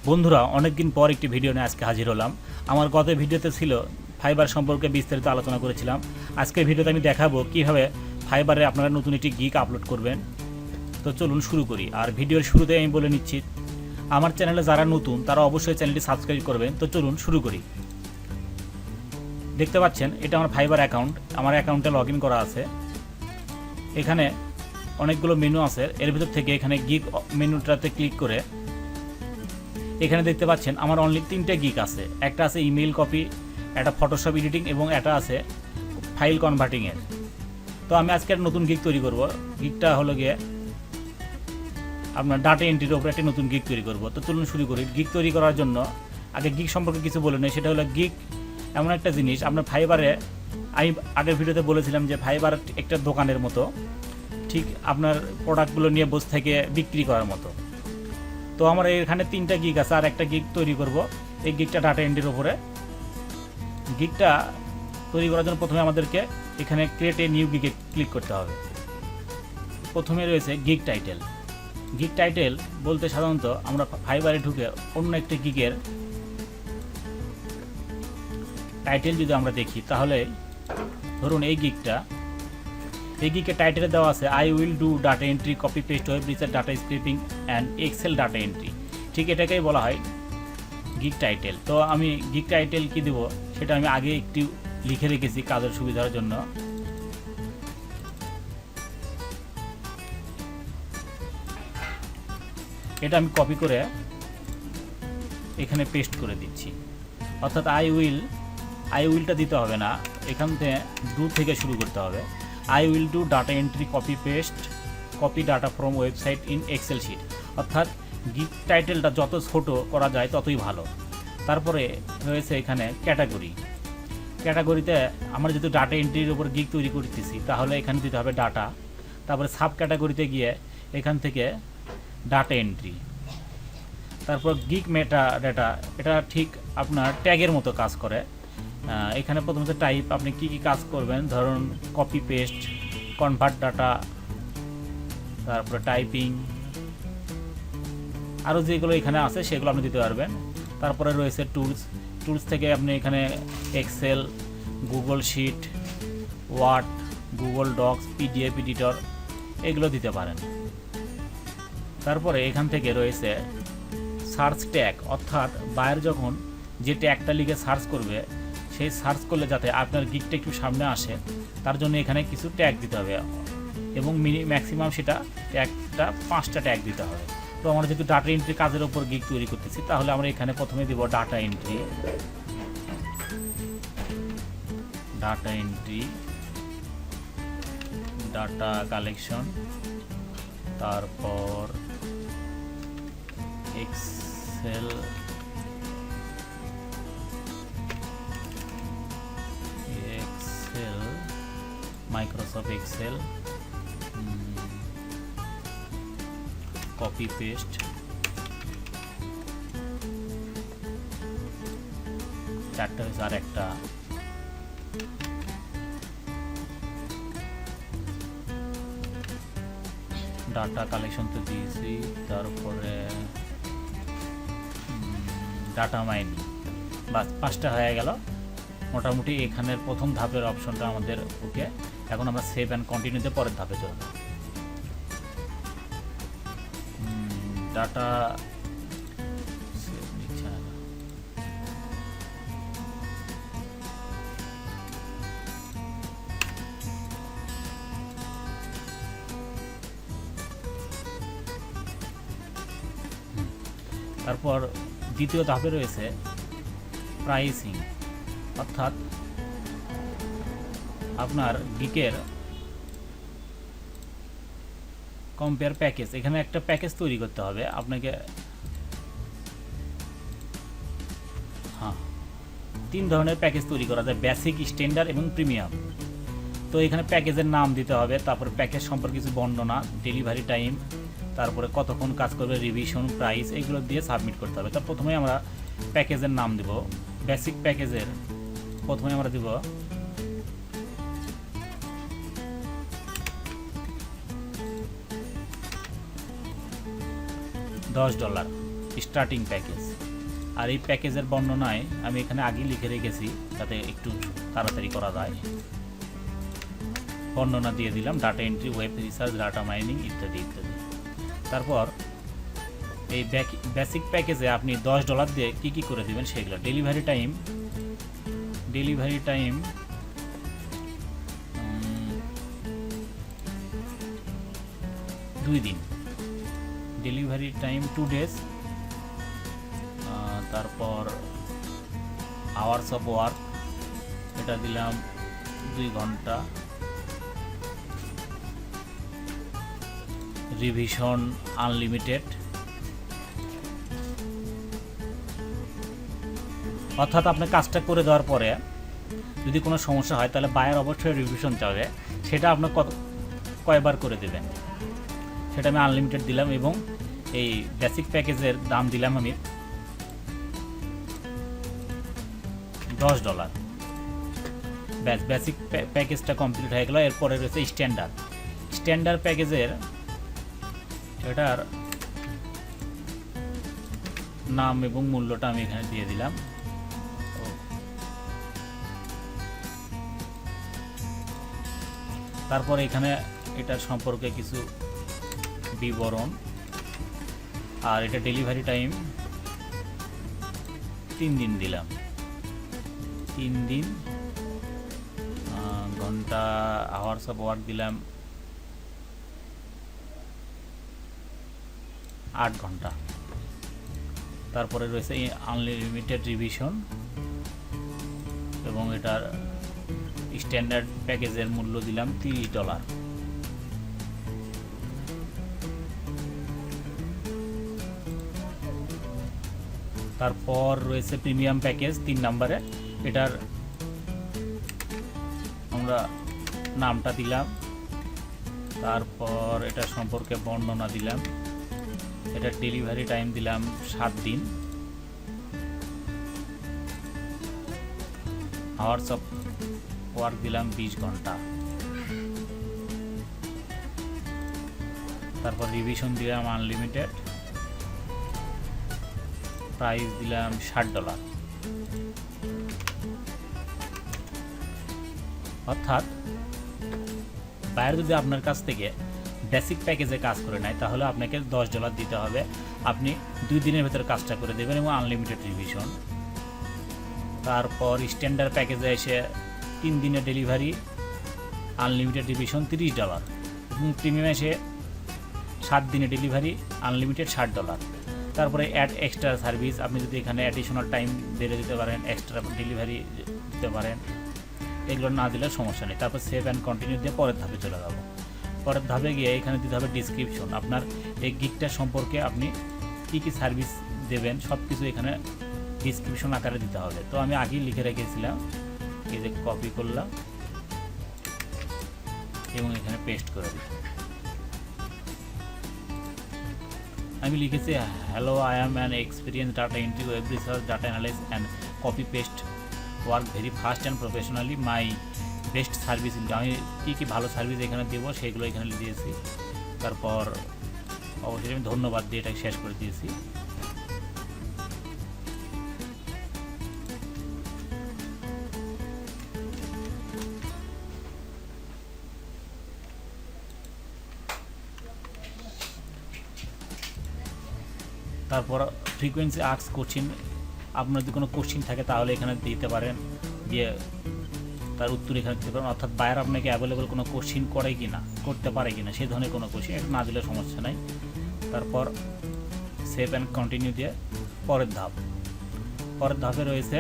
বন্ধুরা, অনেকদিন পর একটি ভিডিও নিয়ে আজকে হাজির হলাম। আমার গত ভিডিওতে ছিল ফাইবার সম্পর্কে বিস্তারিত আলোচনা করেছিলাম। আজকের ভিডিওতে আমি দেখাবো কিভাবে ফাইবারে আপনারা নতুন একটি গিগ আপলোড করবেন। তো চলুন শুরু করি। আর ভিডিওর শুরুতে আমি বলে নিচ্ছি, আমার চ্যানেলে যারা নতুন তারা অবশ্যই চ্যানেলটি সাবস্ক্রাইব করবেন। তো চলুন শুরু করি। দেখতে পাচ্ছেন এটা আমার ফাইবার অ্যাকাউন্ট। আমার অ্যাকাউন্টে লগ ইন করা আছে। এখানে অনেকগুলো মেনু আছে, এর ভিতর থেকে এখানে গিগ মেনুটাতে ক্লিক করে এখানে দেখতে পাচ্ছেন আমার অনলি 3টে গিগ আছে। একটা আছে ইমেল কপি, একটা ফটোশপ এডিটিং এবং একটা আছে ফাইল কনভার্টিংয়ের। তো আমি আজকে একটা নতুন গিগ তৈরি করব। গিগটা হলো গিয়ে আপনার ডাটা এন্ট্রির ওপরে একটা নতুন গিগ তৈরি করব। তো চলুন শুরু করি। গিগ তৈরি করার জন্য আগে গিগ সম্পর্কে কিছু বলে নেই। সেটা হলো গিগ এমন একটা জিনিস, আপনার ফাইবারে আমি আগের ভিডিওতে বলেছিলাম যে ফাইবার একটা দোকানের মতো, ঠিক আপনার প্রোডাক্টগুলো নিয়ে বসে থেকে বিক্রি করার মতো। তো আমার এখানে 3টা গিগ আছে, আর একটা গিগ তৈরি করব। এই গিগটা ডাটা এন্ট্রির ওপরে। গিগটা তৈরি করার জন্য প্রথমে আমাদেরকে এখানে ক্রিয়েট এ নিউ গিগে ক্লিক করতে হবে। প্রথমে রয়েছে গিগ টাইটেল। গিগ টাইটেল বলতে সাধারণত আমরা ফাইবারে ঢুকে অন্য একটি গিগের টাইটেল যদি আমরা দেখি, তাহলে ধরুন এই গিগের টাইটেলে দেওয়া আছে I will do data entry, copy paste, web research, data scraping and Excel data entry. ঠিক এটাকেই বলা হয় গিগ টাইটেল। তো আমি গিগ টাইটেল কি দেব সেটা আমি আগে একটু লিখে রেখেছি কাজের সুবিধার জন্য। এটা আমি কপি করে এখানে পেস্ট করে দিচ্ছি। অর্থাৎ আই উইলটা দিতে হবে না, এখান থেকে ডু থেকে শুরু করতে হবে। I will do data entry, copy paste, copy data from website in Excel sheet. অর্থাৎ গিগ টাইটেলটা যত ছোট করা যায় ততই ভালো। তারপরে রয়েছে এখানে ক্যাটাগরিতে আমরা যেহেতু ডাটা এন্ট্রির উপর গিগ তৈরি করতেছি, তাহলে এখানে দিতে হবে ডাটা। তারপরে সাব ক্যাটাগরিতে গিয়ে এখান থেকে ডাটা এন্ট্রি। তারপর গিগ মেটা ডাটা, এটা ঠিক আপনার ট্যাগের মতো কাজ করে। এখানে প্রথমত টাইপ, আপনি কি কি কাজ করবেন, ধরুন কপি পেস্ট, কনভার্ট ডাটা, তারপরে টাইপিং, আরও যেগুলো এখানে আছে সেগুলো আপনি দিতে পারবেন। তারপরে রয়েছে টুলস থেকে আপনি এখানে Excel, Google sheet, Word, Google Docs, PDF editor এগুলো দিতে পারেন। তারপরে এখান থেকে রয়েছে সার্চ ট্যাগ, অর্থাৎ বায়ার যখন যে ট্যাগটা লিখে সার্চ করবে, সেই সার্চ করলে যাতে আপনার গিগটা একটু সামনে আসে তার জন্য এখানে কিছু ট্যাগ দিতে হবে, এবং ম্যাক্সিমাম সেটা ট্যাগটা 5টা ট্যাগ দিতে হবে। তো আমরা যেহেতু ডাটা এন্ট্রি কাজের ওপর গিগ তৈরি করতেছি, তাহলে আমরা এখানে প্রথমে দেব ডাটা এন্ট্রি, ডাটা কালেকশন, তারপর Excel, Microsoft Excel, copy paste, চারটা হয়েছে, আর একটা ডাটা কালেকশন তো দিয়েছি, তারপরে ডাটা মাইনিং। বাস 5টা হয়ে গেল মোটামুটি। এখানের প্রথম ধাপের অপশনটা আমাদের ওকে। এখন আমরা সেভ অ্যান্ড কন্টিনিউতে পরের ধাপে চলব। ডাটা সেভ নিচ্ছে না। তারপর দ্বিতীয় ধাপে রয়েছে প্রাইসিং, অর্থাৎ আপনার গিগের কম্পেয়ার প্যাকেজ। এখানে একটা প্যাকেজ তৈরি করতে হবে আপনাকে। 3 ধরনের প্যাকেজ তৈরি করা যায়, বেসিক, স্ট্যান্ডার্ড এবং প্রিমিয়াম। তো এখানে প্যাকেজের নাম দিতে হবে, তারপর প্যাকেজ সম্পর্কে কিছু বর্ণনা, ডেলিভারি টাইম, তারপরে কতক্ষণ কাজ করবে, রিভিশন, প্রাইস, এগুলো দিয়ে সাবমিট করতে হবে। তো প্রথমে আমরা প্যাকেজের নাম দেব। বেসিক প্যাকেজের প্রথমে আমরা দেব $10। Starting package. আর এই প্যাকেজের বর্ণনায় আমি এখানে আগেই লিখে রেখেছি যাতে একটু তাড়াতাড়ি করা যায়। বর্ণনা দিয়ে দিলাম, data entry, web research, data mining ইত্যাদি ইত্যাদি। তারপর এই বেসিক প্যাকেজে আপনি $10 দিয়ে কি করে দেবেন সেগুলো। ডেলিভারি টাইম 2 দিন, ডেলিভারি টাইম 2 days। তারপর আওয়ার্স অফ ওয়ার্ক এটা দিলাম 2 ঘন্টা। রিভিশন আনলিমিটেড, অর্থাৎ আপনি কাজটা করে দেওয়ার পরে যদি কোনো সমস্যা হয় তাহলে বায়ার অবশ্যই রিভিশন চাবে, সেটা আপনি কয়বার করে দেবেন সেটা আমি আনলিমিটেড দিলাম। এবং এই বেসিক প্যাকেজের দাম দিলাম আমি $10। ব্যাস, বেসিক প্যাকেজটা কমপ্লিট হয়ে গেল। এরপরে রয়েছে স্ট্যান্ডার্ড প্যাকেজের, এটার নাম এবং মূল্যটা আমি এখানে দিয়ে দিলাম। তারপর এখানে এটার সম্পর্কে কিছু বিবরণ, আর এটা ডেলিভারি টাইম 3 দিন দিলাম, 3 দিন। ঘন্টা আওয়ার্স অফ ওয়ার্ক দিলাম 8 ঘন্টা। তারপরে রয়েছে আনলিমিটেড রিভিশন এবং এটার স্ট্যান্ডার্ড প্যাকেজের মূল্য দিলাম $30। তারপর রয়েছে প্রিমিয়াম প্যাকেজ 3 নম্বরে, এটার আমরা নামটা দিলাম, তারপর এটা সম্পর্কে বর্ণনা দিলাম, এটার ডেলিভারি টাইম দিলাম 7 দিন, আওয়ার্স অফ ওয়ার্ক দিলাম 20 ঘন্টা। তারপর রিভিশন দিলাম আনলিমিটেড, প্রাইস দিলাম $60। অর্থাৎ বায়ার যদি আপনার কাছ থেকে বেসিক প্যাকেজে কাজ করে নেয় তাহলে আপনাকে $10 দিতে হবে। আপনি 2 দিনের ভেতরে কাজটা করে দেবেন এবং আনলিমিটেড রিভিশন। তারপর স্ট্যান্ডার্ড প্যাকেজে এসে 3 দিনের ডেলিভারি, আনলিমিটেড রিভিশন $30 এবং প্রিমিয়াম এসে 7 দিনের ডেলিভারি, আনলিমিটেড $60। তারপরে অ্যাড এক্সট্রা সার্ভিস, আপনি যদি এখানে অ্যাডিশনাল টাইম বেড়ে দিতে পারেন, এক্সট্রা ডেলিভারি দিতে পারেন, এগুলো না দিলে সমস্যা নেই। তারপর সেভ অ্যান্ড কন্টিনিউ দিয়ে পরের ধাপে চলে যাব। পরের ধাপে গিয়ে এখানে দিতে হবে ডিসক্রিপশন, আপনার এই গিগটা সম্পর্কে আপনি কী সার্ভিস দেবেন সব কিছু এখানে ডিসক্রিপশন আকারে দিতে হবে। তো আমি আগেই লিখে রেখেছিলাম, এই যে কপি করলাম এবং এখানে পেস্ট করে দিই। আমি লিখেছি hello, I am an experience data entry, web research, data analyse and copy paste work very fast and professionally, my best service. আমি কী ভালো সার্ভিস এখানে দেবো সেগুলো এখানে দিয়েছি। তারপর অবশ্যই আমি ধন্যবাদ দিয়ে এটাকে শেষ করে দিয়েছি। তারপর ফ্রিকোয়েন্সি আস্ক কোশ্চিন, আপনার যদি কোনো কোশ্চিন থাকে তাহলে এখানে দিতে পারেন, দিয়ে তার উত্তর এখানে দিতে পারেন। অর্থাৎ বায়ার আপনাকে অ্যাভেলেবল কোনো কোশ্চিন করে কি না, করতে পারে কি না সেই ধরনের কোনো কোশ্চিন, এটা না দিলে সমস্যা নাই। তারপর সেভ অ্যান্ড কন্টিনিউ দিয়ে পরের ধাপে রয়েছে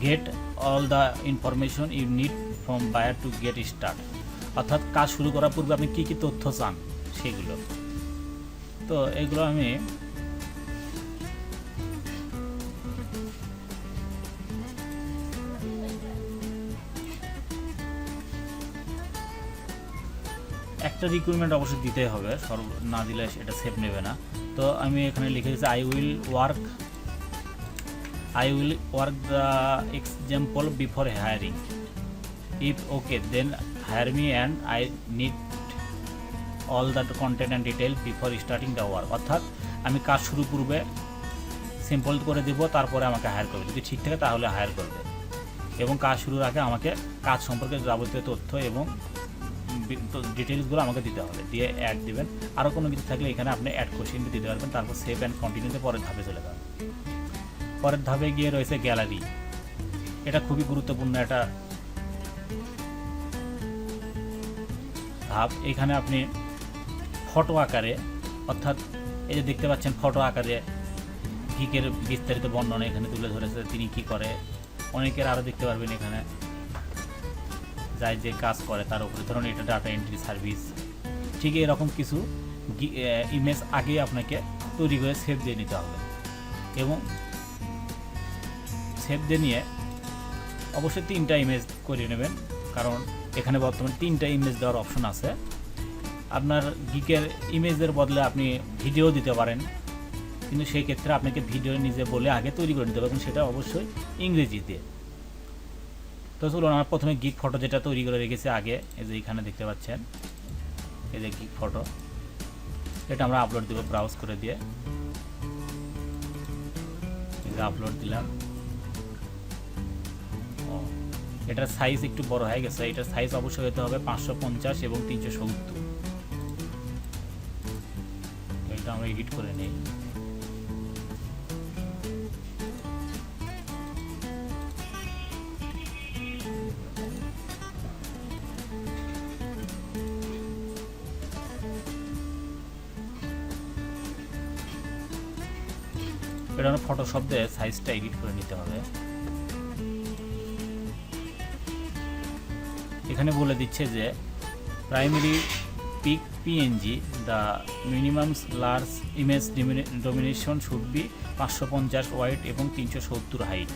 get all the information you need from buyer to get start, অর্থাৎ কাজ শুরু করার পূর্বে আপনি কী তথ্য চান সেগুলো। তো এগুলো আমি একটা রিকোয়ারমেন্ট অবশ্যই দিতে হবে, না দিলে এটা সেভ নেবে না। তো আমি এখানে লিখে দিচ্ছি I will work the example before hiring, if okay then hire me and I need all the content and detail before starting the work, অর্থাৎ আমি কাজ শুরু পূর্বে সিম্পল করে দেব, তারপরে আমাকে হায়ার করবে, যদি ঠিক থাকে তাহলে হায়ার করবে। এবং কাজ শুরুর আগে আমাকে কাজ সম্পর্কে যাবতীয় তথ্য এবং ডিটেলসগুলো আমাকে দিতে হবে, দিয়ে অ্যাড দিবেন। আরও কোনো কিছু থাকলে এখানে আপনি অ্যাড কোশ্চেন দিতে পারবেন। তারপর সেভ অ্যান্ড কন্টিনিউতে পরের ধাপে চলে যাবেন। পরের ধাপে গিয়ে রয়েছে গ্যালারি। এটা খুবই গুরুত্বপূর্ণ একটা ধাপ। এখানে আপনি ফটো আকারে, অর্থাৎ এই যে দেখতে পাচ্ছেন ফটো আকারে গিকের বিস্তারিত বর্ণনা এখানে তুলে ধরেছে, তিনি কি করে, অনেকের আরও দেখতে পারবেন এখানে যাই যে কাজ করে তার উপরে, ধরুন এটা ডাটা এন্ট্রি সার্ভিস, ঠিক এরকম কিছু ইমেজ আগে আপনাকে তৈরি করে সেভ দিয়ে নিতে হবে। এবং সেভ দিয়ে নিয়ে অবশ্যই 3টা ইমেজ করে নেবেন, কারণ এখানে বর্তমানে 3টা ইমেজ দেওয়ার অপশন আছে। আপনার গিকের ইমেজের বদলে আপনি ভিডিও দিতে পারেন, কিন্তু সেই ক্ষেত্রে আপনাকে ভিডিও নিজে বলে আগে তৈরি করে নিতে হবে, এবং সেটা অবশ্যই ইংরেজিতে। তো চলুন, আমার প্রথমে গিক ফটো যেটা তৈরি করে রেখেছি আগে, এই যে এখানে দেখতে পাচ্ছেন এই যে গিক ফটো, এটা আমরা আপলোড দেবো ব্রাউজ করে দিয়ে। এই যে আপলোড দিলাম। এটার সাইজ একটু বড় হয়ে গেছে, এটার সাইজ অবশ্যই হতে হবে 550 এবং 370। এটা আমরা এডিট করে নিই। এটা ফটোশপ দিয়ে সাইজটা এডিট করে নিতে হবে। এখানে বলে দিচ্ছে যে primary pic PNG, the minimum large image dimension should be 550 wide এবং 370 হাইট।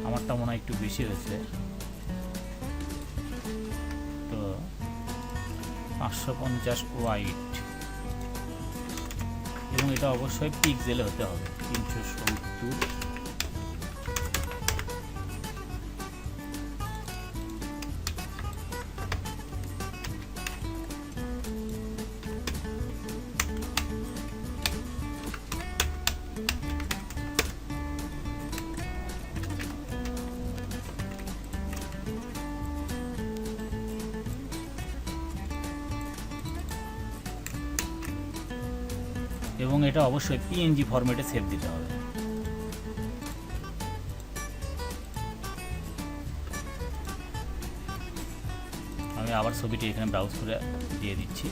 আমারটা মনে হয় একটু বেশি হয়েছে, তো 550 ওয়াইড, এবং এটা অবশ্যই পিক্সেলে হতে হবে 370। এবং এটা অবশ্যই পিএনজি ফরম্যাটে সেভ দিতে হবে। আমি আবার ছবিটি এখানে ব্রাউজ করে দিয়ে দিচ্ছি।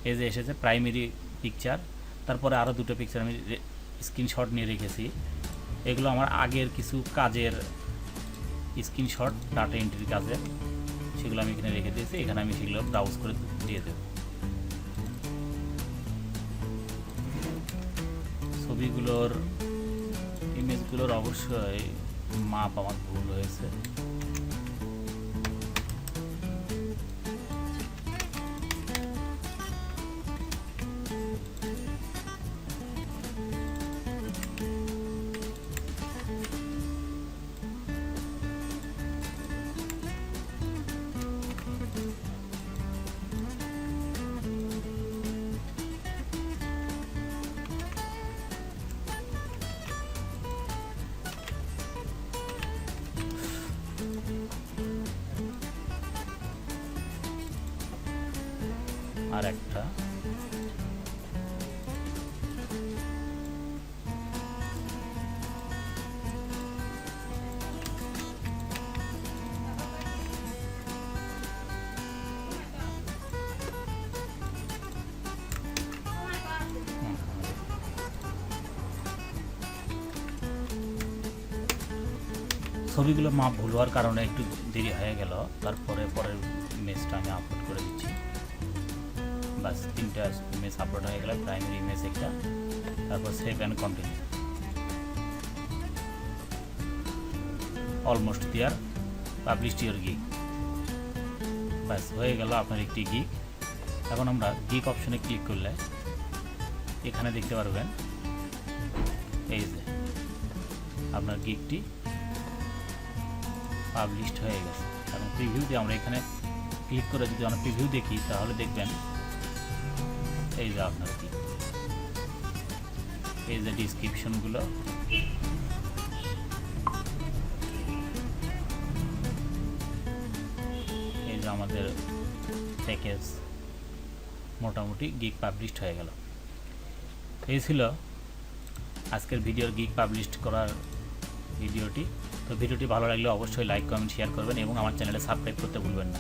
এই যে এসেছে প্রাইমারি পিকচার, তারপরে আরও 2টো পিকচার আমি স্ক্রিনশট নিয়ে রেখেছি। এগুলো আমার আগের কিছু কাজের স্ক্রিনশট, ডাটা এন্ট্রির কাজের, সেগুলো আমি এখানে রেখে দিয়েছি। এখানে আমি সেগুলো ব্রাউজ করে দিয়ে দেব। ছবিগুলোর ইমেজগুলোর অবশ্যই মাপ আমার ভুল হয়েছে। আর একটা ছবিগুলো মাপ ভুল হওয়ার কারণে একটু দেরি হয়ে গেল। তারপরে পরের ইমেজটা আমি আপলোড করে দিচ্ছি। বাস 3টা ইমেজ আপলোড হয়ে গেল, প্রাইমারি ইমেজ একটা, তারপর save and continue. Almost there published your gig. ব্যাস হয়ে গেল আপনার একটি গিগ। এখন আমরা গিগ অপশনে ক্লিক করলে এখানে দেখতে পারবেন এই যে আপনার গিগটি পাবলিশড হয়ে গেছে। এবং প্রিভিউ দিয়ে আমরা এখানে ক্লিক করে যদি আমরা প্রিভিউ দেখি তাহলে দেখবেন এই যে আপনার গিগ, এই যে ডিসক্রিপশনগুলো, এই যে আমাদের প্যাকেজ, মোটামুটি গিগ পাবলিশড হয়ে গেল। এই ছিল আজকের ভিডিওর গিগ পাবলিশড করার ভিডিওটি। তো ভিডিওটি ভালো লাগলে অবশ্যই লাইক, কমেন্ট, শেয়ার করবেন এবং আমার চ্যানেলে সাবস্ক্রাইব করতে ভুলবেন না।